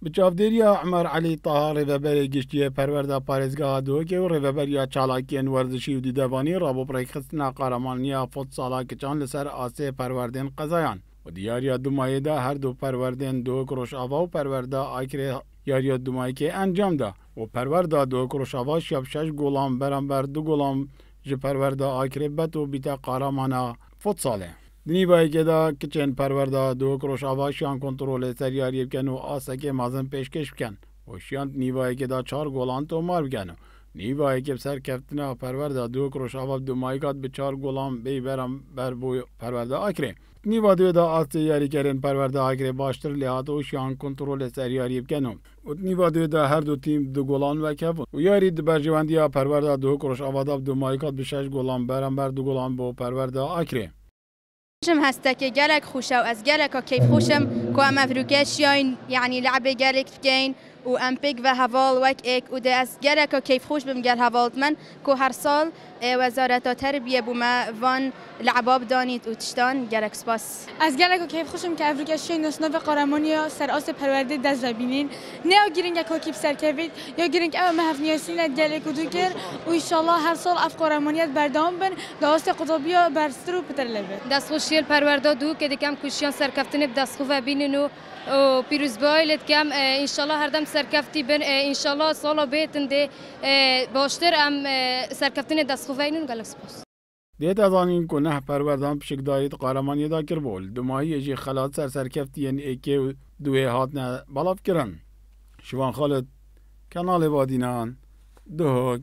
بچافدێریە عمەر عەلی تاها ڕێڤەبەرێ گشتیە پەروەردە پارێزگاها دۆکێ و ڕێڤەبەریە چالاکیên وەرزشی و دیدەبانی ڕابۆپڕێکخستنا قارەمانیە فوت ساڵا کچان لەسەر ئاسێ پەروەردên قەزایان و دیاریya Dumayêda her du perwerdên Dohuk Rojava û perwerda Aykirê yariya Dumayîkê encam da û perwerda Dohuk Rojava şev 6 golan beramber 2 golan ji perwerda Aykirê bet û bîte qaramana fut salê. Di nîvayekê de kiçên perwerda Dohuk Rojava şiyan kontrolê ser yariyê bikin û asekê mezin pêşkêş bikin û şiyan nîvayekê de 4 golan tomar bikin. Nîvayekê serkeftina perwerda Dohuk Rojava Dumayî bi 4 golan bê beramber bû perwerda Aykirê. Nîva dê de asê yarîkerên perwerda Aykirê baştir lê hat û şiyan kontrolê ser yariyê bikin û nîva dê de her du tîm 2 golan vekevin û yarî di berjewendiya perwerda Dohuk Rojava da Dumayî bi 6 golan beramber 2 golan bû perwerda Aykirê. جم هستكي جالك خوشة وأز جالك كيف خوشم كوام أفريقيا يعني لعبة جالك فكين وأمبيك وهافال وك إك وده أز جالك كيف خوش بمجال هافالت من كو هرسال وزارة التربية بما فان لعباب دانيت وتشتان جالك سباس از جالك كيف خوشم كأفريقيا نصنف قرامانيا سر أس پرورده دزبینین نه گیرنگ کوکیب سرکوید یا گیرنگ اما مهفنیاسینا جالك ودوکر وإن شاء الله هر سال أف قرامانيات بردام بن داست قطبية برسترو بترلبه دست خوشیل پرورده دو که دیگه کوشیان سرکفتنی بدست خوفه بینن و پیروز باید کم ان شاء الله هر دم سرکفتی بن ان شاء الله سالا بیتن ده باشتر ام سرکفتنی دست خوفه اینون گلک سپاس. دیت ازانین کو نه پروردان پشکداریت قهرمانی دا کربول دمایی جی خلات سرکفتین اکی و دوی هاتنه بلاف کرن شوان خالد کانال وادینان دهک